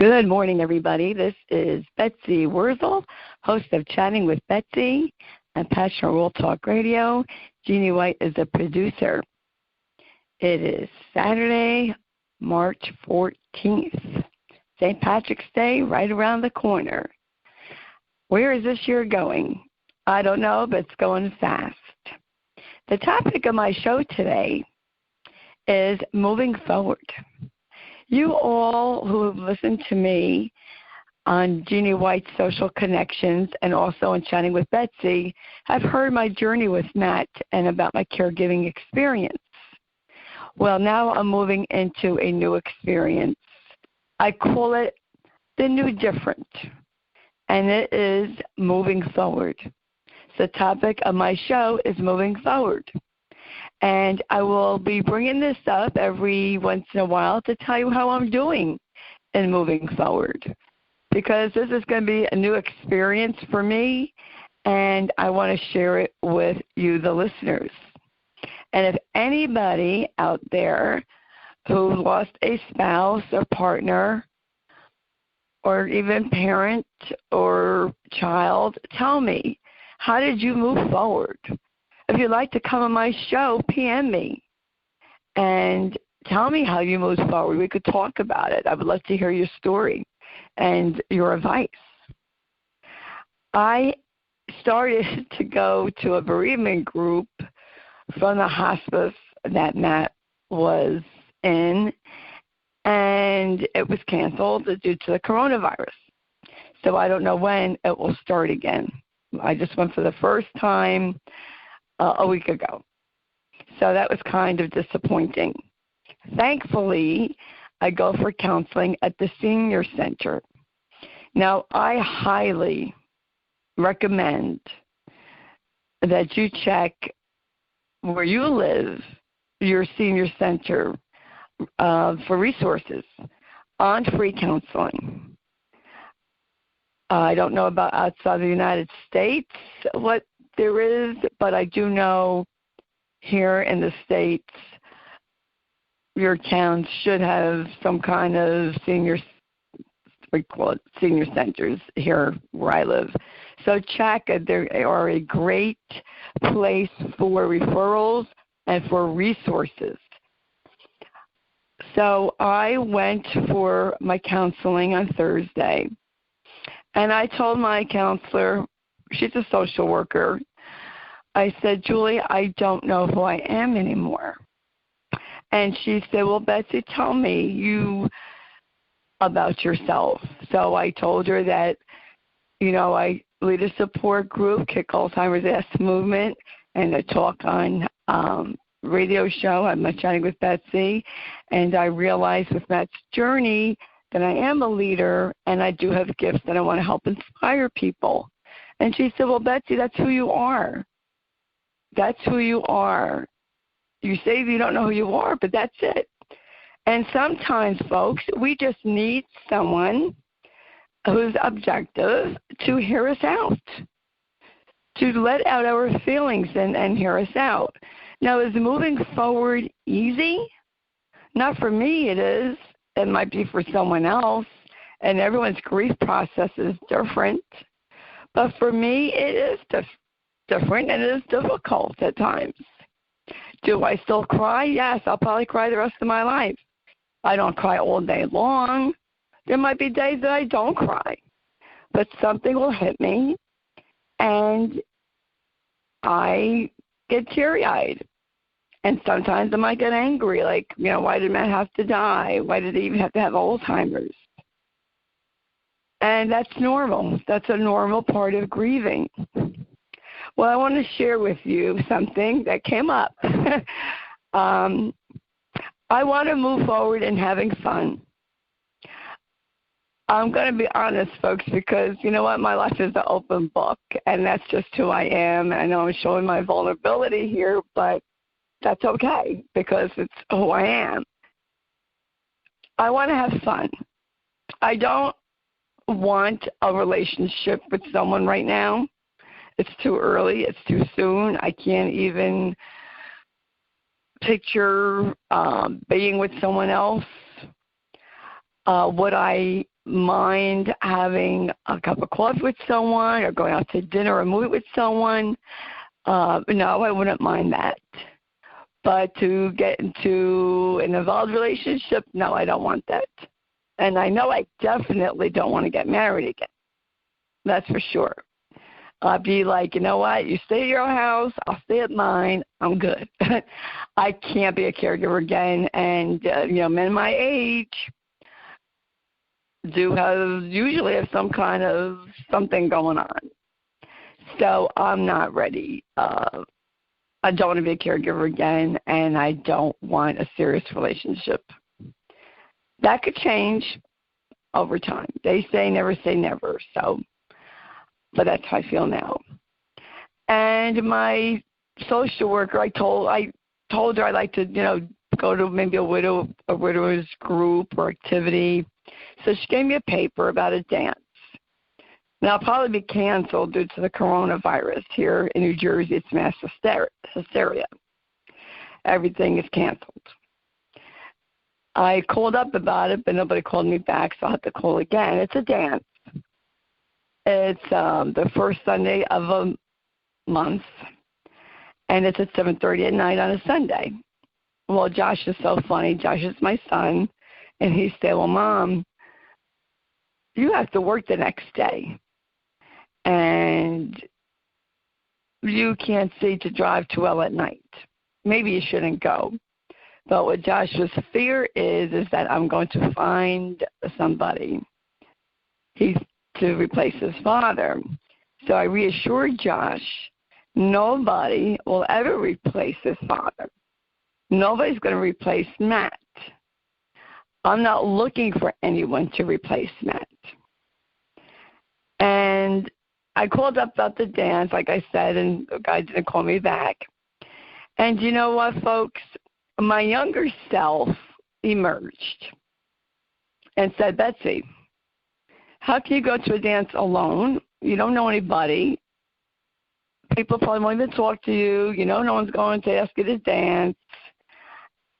Good morning, everybody. This is Betsy Wurzel, host of Chatting with Betsy and Passion World Talk Radio. Jeannie White is a producer. It is Saturday, March 14th, St. Patrick's Day, right around the corner. Where is this year going? I don't know, but it's going fast. The topic of my show today is moving forward. You all who have listened to me on Jeannie White's Social Connections and also in Chatting with Betsy have heard my journey with Matt and about my caregiving experience. Well, now I'm moving into a new experience. I call it the new different, and it is moving forward. The topic of my show is moving forward. And I will be bringing this up every once in a while to tell you how I'm doing in moving forward, because this is going to be a new experience for me, and I want to share it with you, the listeners. And if anybody out there who lost a spouse or partner or even parent or child, tell me, how did you move forward? If you'd like to come on my show, PM me and tell me how you moved forward. We could talk about it. I would love to hear your story and your advice. I started to go to a bereavement group from the hospice that Matt was in, and it was canceled due to the coronavirus. So I don't know when it will start again. I just went for the first time a week ago. So that was kind of disappointing. Thankfully, I go for counseling at the senior center. Now, I highly recommend that you check where you live, your senior center, for resources on free counseling. I don't know about outside the United States what there is, but I do know here in the States, your towns should have some kind of senior centers here where I live. So check. They are a great place for referrals and for resources. So I went for my counseling on Thursday, and I told my counselor, she's a social worker, I said, Julie, I don't know who I am anymore. And she said, well, Betsy, tell me about yourself. So I told her that, I lead a support group, Kick Alzheimer's Ass Movement, and a talk on radio show. I'm Chatting with Betsy. And I realized with Matt's journey that I am a leader and I do have gifts and I want to help inspire people. And she said, well, Betsy, that's who you are. That's who you are. You say you don't know who you are, but that's it. And sometimes, folks, we just need someone who's objective to hear us out, to let out our feelings and hear us out. Now, is moving forward easy? Not for me, it is. It might be for someone else, and everyone's grief process is different. But for me, it is different, and it is difficult at times. Do I still cry? Yes, I'll probably cry the rest of my life. I don't cry all day long. There might be days that I don't cry, but something will hit me, and I get teary-eyed. And sometimes I might get angry, like, why did Matt have to die? Why did he even have to have Alzheimer's? And that's normal. That's a normal part of grieving. Well, I want to share with you something that came up. I want to move forward in having fun. I'm going to be honest, folks, because you know what? My life is an open book, and that's just who I am. I know I'm showing my vulnerability here, but that's okay because it's who I am. I want to have fun. I don't want a relationship with someone right now. It's too early. It's too soon. I can't even picture being with someone else. What I mind having a cup of coffee with someone or going out to dinner or movie with someone. No, I wouldn't mind that. But to get into an involved relationship, no, I don't want that. And I know I definitely don't want to get married again. That's for sure. I'd be like, you know what, you stay at your house, I'll stay at mine, I'm good. I can't be a caregiver again. And, men my age usually have some kind of something going on. So I'm not ready. I don't want to be a caregiver again, and I don't want a serious relationship. That could change over time. They say never say never, but that's how I feel now. And my social worker, I told her I'd like to, go to maybe a widower's group or activity. So she gave me a paper about a dance. Now, it'll probably be canceled due to the coronavirus here in New Jersey. It's mass hysteria. Everything is canceled. I called up about it, but nobody called me back, so I'll have to call again. It's a dance. It's the first Sunday of a month, and it's at 7:30 at night on a Sunday. Well, Josh is so funny. Josh is my son, and he said, well, Mom, you have to work the next day, and you can't see to drive too well at night. Maybe you shouldn't go. But what Josh's fear is that I'm going to find somebody to replace his father. So I reassured Josh, nobody will ever replace his father. Nobody's going to replace Matt. I'm not looking for anyone to replace Matt. And I called up about the dance, like I said, and the guy didn't call me back. And you know what, folks? My younger self emerged and said, Betsy, how can you go to a dance alone? You don't know anybody. People probably won't even talk to you. You know no one's going to ask you to dance.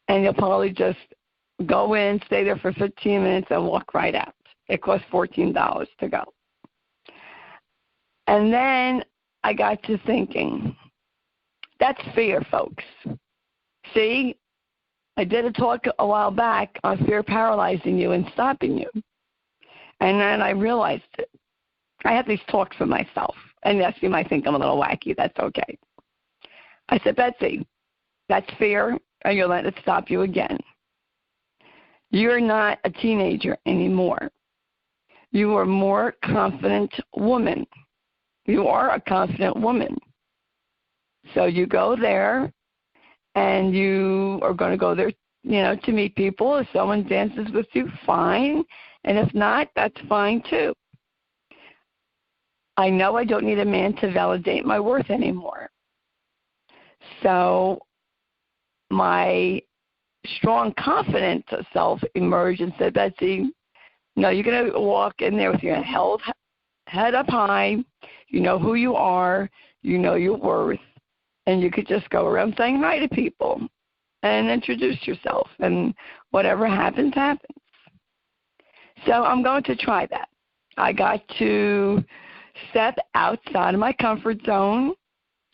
And you'll probably just go in, stay there for 15 minutes, and walk right out. It costs $14 to go. And then I got to thinking, that's fear, folks. See, I did a talk a while back on fear paralyzing you and stopping you. And then I realized it. I have these talks for myself. And yes, you might think I'm a little wacky. That's okay. I said, Betsy, that's fear, and you'll let it stop you again. You're not a teenager anymore. You are a more confident woman. You are a confident woman. So you go there, and you are going to go there, to meet people. If someone dances with you, fine. And if not, that's fine too. I know I don't need a man to validate my worth anymore. So my strong, confident self emerged and said, Betsy, no, you're going to walk in there with your head up high. You know who you are. You know your worth. And you could just go around saying hi to people and introduce yourself. And whatever happens, happens. So I'm going to try that. I got to step outside of my comfort zone.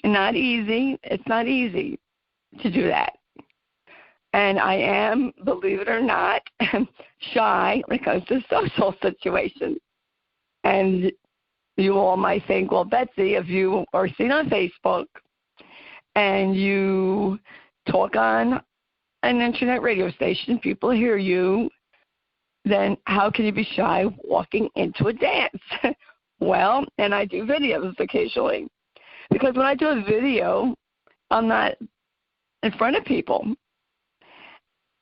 Not easy. It's not easy to do that. And I am, believe it or not, shy when it comes to social situations. And you all might think, well, Betsy, if you are seen on Facebook and you talk on an internet radio station, people hear you, then how can you be shy walking into a dance? Well, and I do videos occasionally. Because when I do a video, I'm not in front of people.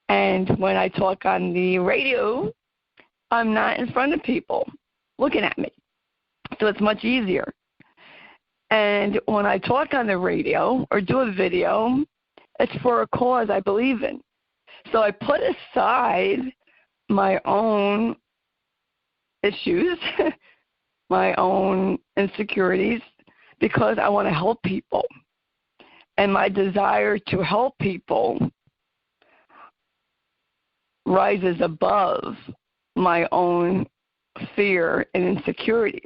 And when I talk on the radio, I'm not in front of people looking at me. So it's much easier. And when I talk on the radio or do a video, it's for a cause I believe in. So I put aside my own issues, my own insecurities, because I want to help people. And my desire to help people rises above my own fear and insecurities.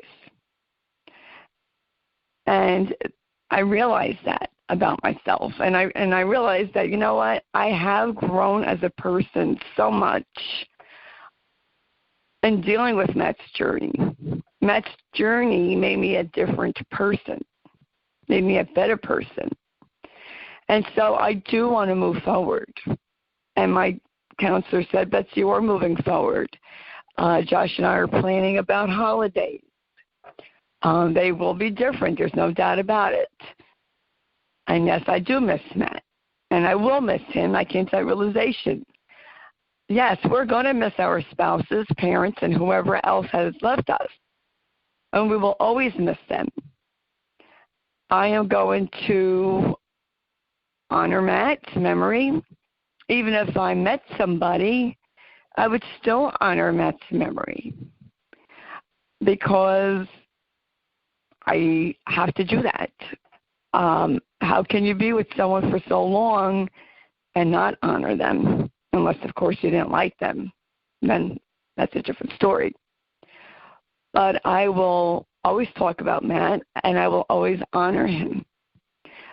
And I realized that about myself. And I realized that, you know what, I have grown as a person so much in dealing with Matt's journey. Matt's journey made me a different person, made me a better person. And so I do want to move forward. And my counselor said, Betsy, you are moving forward. Josh and I are planning about holidays. They will be different. There's no doubt about it. And yes, I do miss Matt. And I will miss him. I came to that realization. Yes, we're going to miss our spouses, parents, and whoever else has left us. And we will always miss them. I am going to honor Matt's memory. Even if I met somebody, I would still honor Matt's memory because I have to do that. How can you be with someone for so long and not honor them? Unless, of course, you didn't like them. Then that's a different story. But I will always talk about Matt, and I will always honor him.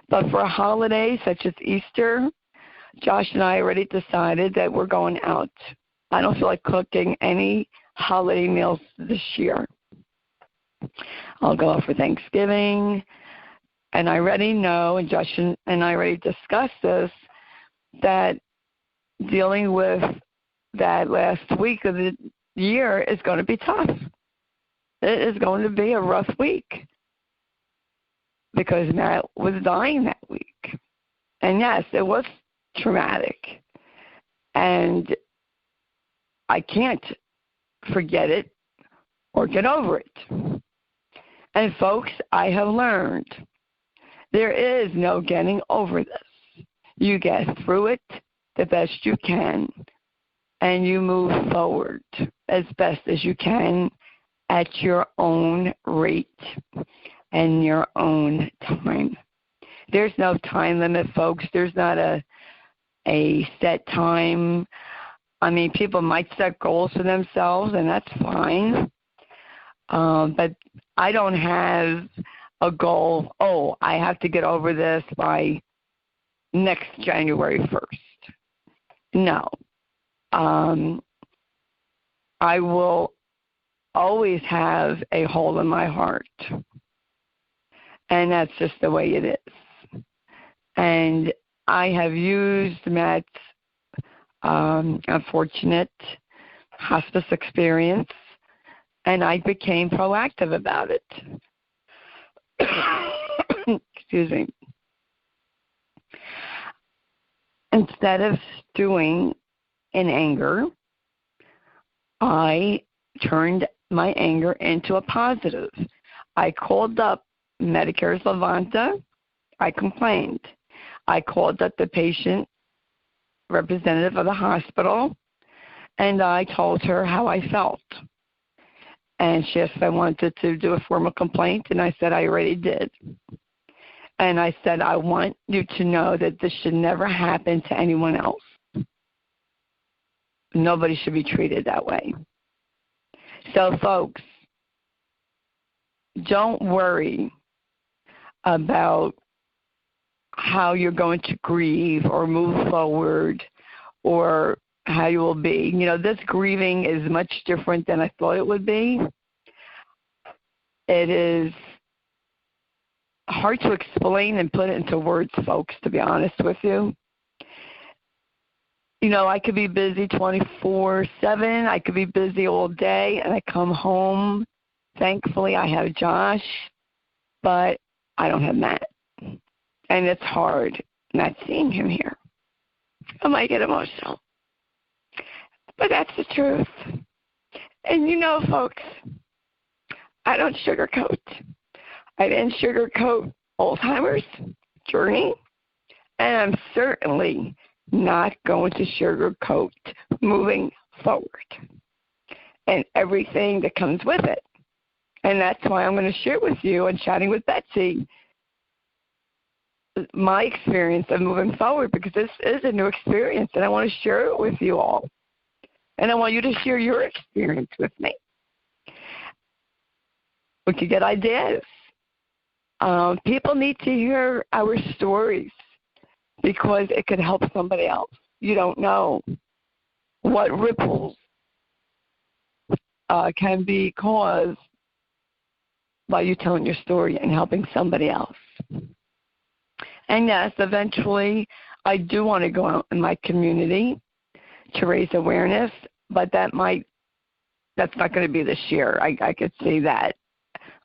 But for a holiday such as Easter, Josh and I already decided that we're going out. I don't feel like cooking any holiday meals this year. I'll go out for Thanksgiving, and I already know, and Josh and I already discussed this, that dealing with that last week of the year is going to be tough. It is going to be a rough week because Matt was dying that week. And yes, it was traumatic. And I can't forget it or get over it. And folks, I have learned there is no getting over this. You get through it the best you can, and you move forward as best as you can at your own rate and your own time. There's no time limit, folks. There's not a set time. I mean, people might set goals for themselves, and that's fine. But I don't have a goal, I have to get over this by next January 1st. No. I will always have a hole in my heart. And that's just the way it is. And I have used Matt's unfortunate hospice experience, and I became proactive about it. Excuse me. Instead of stewing in anger, I turned my anger into a positive. I called up Medicare's Levanta. I complained. I called up the patient representative of the hospital, and I told her how I felt. And she asked if I wanted to do a formal complaint, and I said I already did. And I said, I want you to know that this should never happen to anyone else. Nobody should be treated that way. So, folks, don't worry about how you're going to grieve or move forward or how you will be. You know, this grieving is much different than I thought it would be. It is hard to explain and put it into words, folks, to be honest with you. You know, I could be busy 24/7. I could be busy all day, and I come home. Thankfully, I have Josh, but I don't have Matt. And it's hard not seeing him here. I might get emotional. But that's the truth. And you know, folks, I don't sugarcoat. I didn't sugarcoat Alzheimer's journey, and I'm certainly not going to sugarcoat moving forward and everything that comes with it. And that's why I'm going to share with you and chatting with Betsy my experience of moving forward, because this is a new experience, and I want to share it with you all. And I want you to share your experience with me. We could get ideas. People need to hear our stories because it could help somebody else. You don't know what ripples can be caused by you telling your story and helping somebody else. And yes, eventually I do want to go out in my community to raise awareness, but that's not going to be this year. I could see that.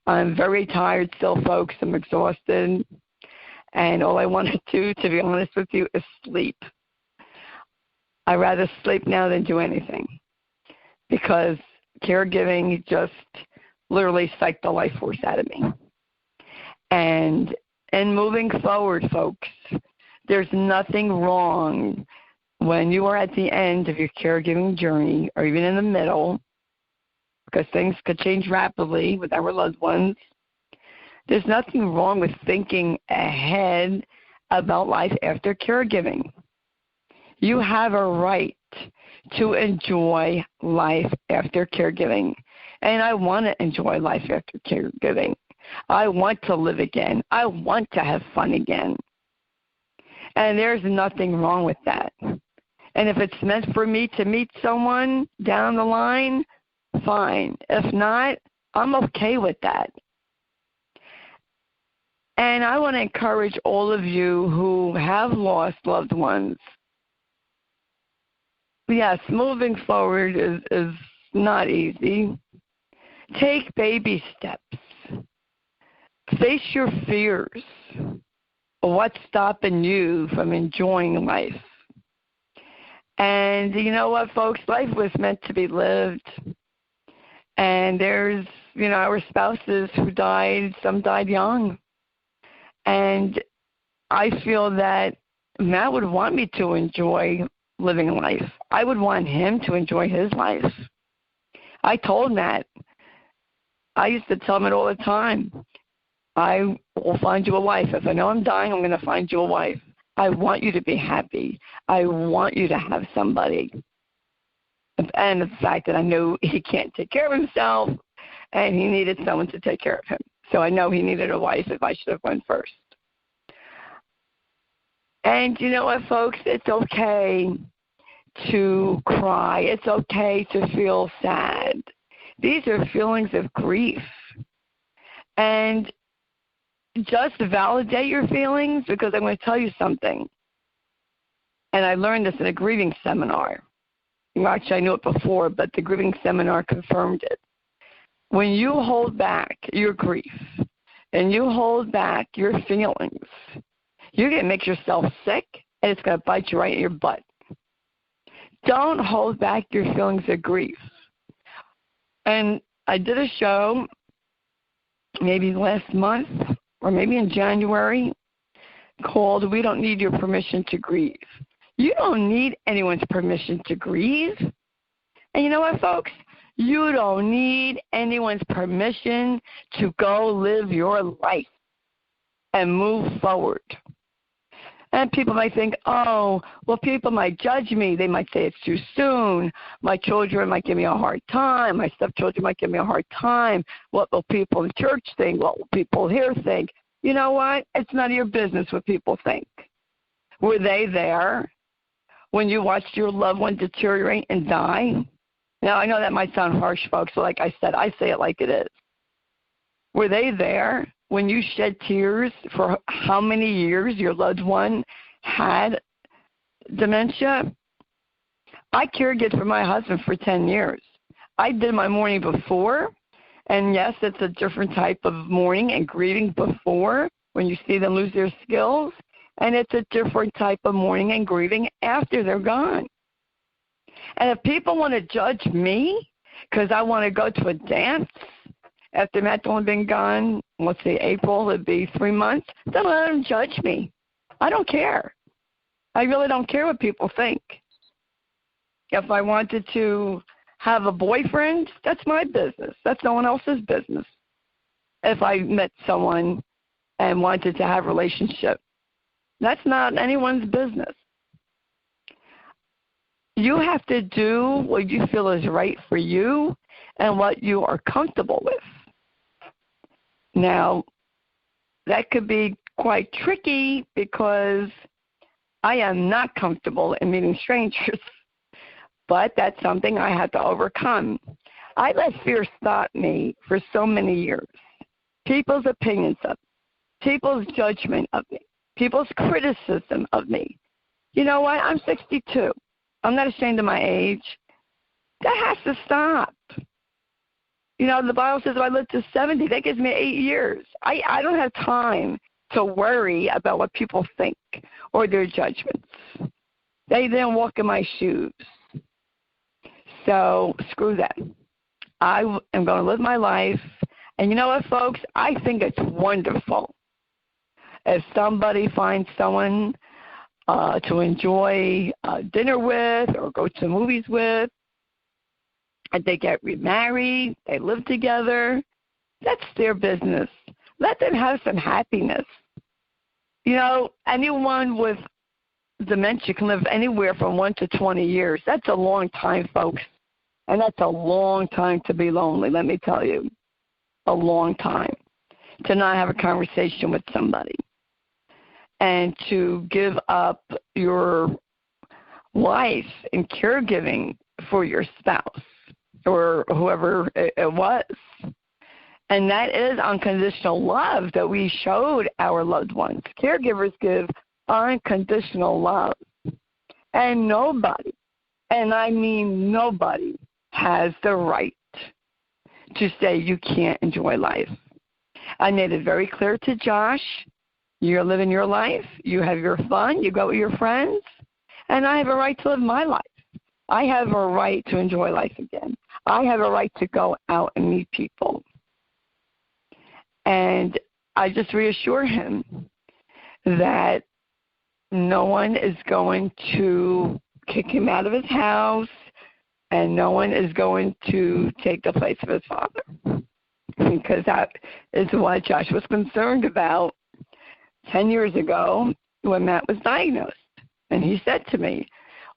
I'm very tired still, folks. I'm exhausted. And all I want to do, to be honest with you, is sleep. I'd rather sleep now than do anything because caregiving just literally psyched the life force out of me. And moving forward, folks, there's nothing wrong when you are at the end of your caregiving journey or even in the middle, because things could change rapidly with our loved ones. There's nothing wrong with thinking ahead about life after caregiving. You have a right to enjoy life after caregiving. And I want to enjoy life after caregiving. I want to live again. I want to have fun again. And there's nothing wrong with that. And if it's meant for me to meet someone down the line, fine. If not, I'm okay with that. And I want to encourage all of you who have lost loved ones. Yes, moving forward is not easy. Take baby steps. Face your fears. What's stopping you from enjoying life? And you know what, folks? Life was meant to be lived. And there's, our spouses who died, some died young. And I feel that Matt would want me to enjoy living life. I would want him to enjoy his life. I told Matt, I used to tell him it all the time, I will find you a wife. If I know I'm dying, I'm going to find you a wife. I want you to be happy. I want you to have somebody. And the fact that I knew he can't take care of himself and he needed someone to take care of him. So I know he needed a wife if I should have went first. And you know what, folks? It's okay to cry. It's okay to feel sad. These are feelings of grief. And just validate your feelings, because I'm going to tell you something. And I learned this in a grieving seminar. Actually, I knew it before, but the grieving seminar confirmed it. When you hold back your grief and you hold back your feelings, you're going to make yourself sick, and it's going to bite you right in your butt. Don't hold back your feelings of grief. And I did a show maybe last month or maybe in January called We Don't Need Your Permission to Grieve. You don't need anyone's permission to grieve. And you know what, folks? You don't need anyone's permission to go live your life and move forward. And people might think, oh, well, people might judge me. They might say it's too soon. My children might give me a hard time. My stepchildren might give me a hard time. What will people in church think? What will people here think? You know what? It's none of your business what people think. Were they there when you watched your loved one deteriorate and die? Now, I know that might sound harsh, folks. So like I said, I say it like it is. Were they there when you shed tears for how many years your loved one had dementia? I caregived for my husband for 10 years. I did my mourning before, and yes, it's a different type of mourning and grieving before when you see them lose their skills, and it's a different type of mourning and grieving after they're gone. And if people want to judge me because I want to go to a dance after Matt's only been gone, let's see, April, it'd be 3 months, then let them judge me. I don't care. I really don't care what people think. If I wanted to have a boyfriend, that's my business. That's no one else's business. If I met someone and wanted to have a relationship, that's not anyone's business. You have to do what you feel is right for you and what you are comfortable with. Now, that could be quite tricky because I am not comfortable in meeting strangers, but that's something I had to overcome. I let fear stop me for so many years. People's opinions of me, people's judgment of me, people's criticism of me. You know what? I'm 62. I'm not ashamed of my age. That has to stop. You know, the Bible says if I live to 70, that gives me 8 years. I don't have time to worry about what people think or their judgments. They didn't walk in my shoes. So screw that. I am going to live my life. And you know what, folks? I think it's wonderful if somebody finds someone to enjoy dinner with or go to movies with, and they get remarried, they live together. That's their business. Let them have some happiness. You know, anyone with dementia can live anywhere from 1 to 20 years. That's a long time, folks. And that's a long time to be lonely, let me tell you. A long time to not have a conversation with somebody and to give up your life in caregiving for your spouse or whoever it was. And that is unconditional love that we showed our loved ones. Caregivers give unconditional love. And nobody, and I mean nobody, has the right to say you can't enjoy life. I made it very clear to Josh, you're living your life, you have your fun, you go with your friends, and I have a right to live my life. I have a right to enjoy life again. I have a right to go out and meet people. And I just reassure him that no one is going to kick him out of his house, and no one is going to take the place of his father, because that is what Josh was concerned about 10 years ago when Matt was diagnosed. And he said to me,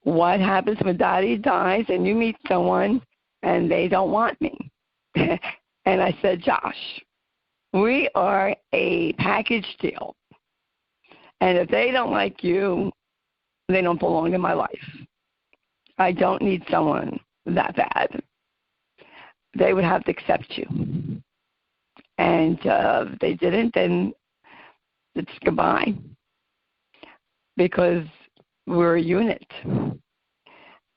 what happens when Daddy dies and you meet someone and they don't want me? And I said, Josh, we are a package deal. And if they don't like you, they don't belong in my life. I don't need someone that bad. They would have to accept you. And if they didn't, then it's goodbye. Because we're a unit.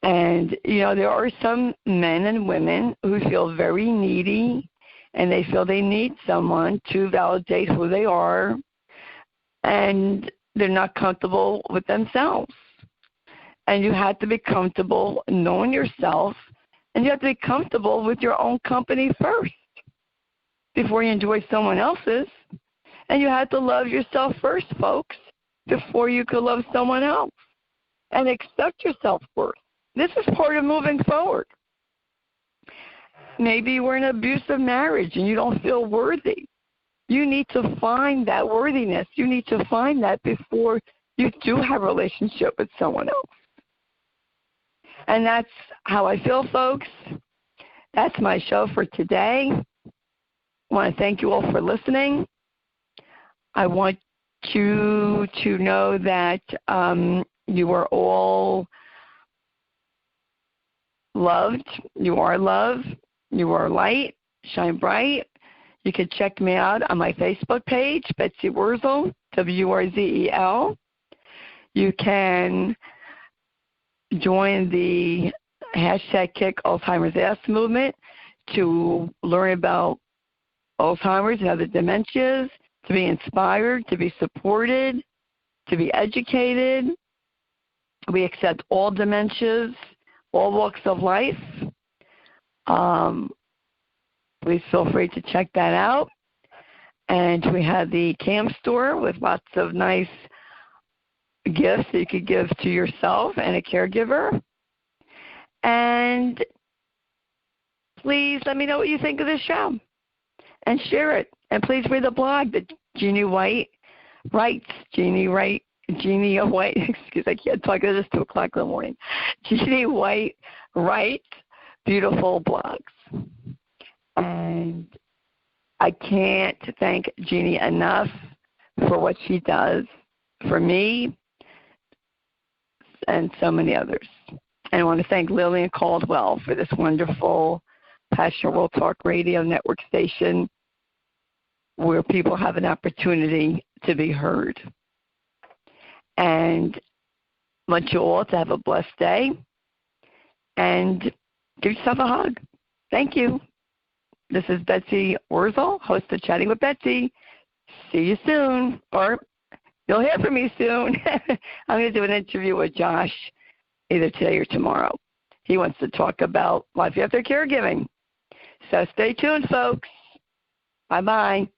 And, you know, there are some men and women who feel very needy, and they feel they need someone to validate who they are, and they're not comfortable with themselves. And you have to be comfortable knowing yourself, and you have to be comfortable with your own company first before you enjoy someone else's. And you have to love yourself first, folks, before you can love someone else. And accept your self-worth. This is part of moving forward. Maybe you were in an abusive marriage and you don't feel worthy. You need to find that worthiness. You need to find that before you do have a relationship with someone else. And that's how I feel, folks. That's my show for today. I want to thank you all for listening. I want you to know that you are all loved. You are love. You are light. Shine bright. You can check me out on my Facebook page, Betsy Wurzel, Wrzel. You can join the #Kick Alzheimer's Ass movement to learn about Alzheimer's and other dementias, to be inspired, to be supported, to be educated. We accept all dementias, all walks of life. Please feel free to check that out. And we have the CAM store with lots of nice gifts that you could give to yourself and a caregiver. And please let me know what you think of this show and share it. And please read the blog that Jeannie White writes. Jeannie White, excuse me, I can't talk, it is 2 o'clock in the morning. Jeannie White writes beautiful blogs. And I can't thank Jeannie enough for what she does for me and so many others. And I want to thank Lillian Caldwell for this wonderful Passion World Talk Radio network station where people have an opportunity to be heard. And I want you all to have a blessed day and give yourself a hug. Thank you. This is Betsy Wurzel, host of Chatting with Betsy. See you soon, or you'll hear from me soon. I'm going to do an interview with Josh either today or tomorrow. He wants to talk about life after caregiving. So stay tuned, folks. Bye-bye.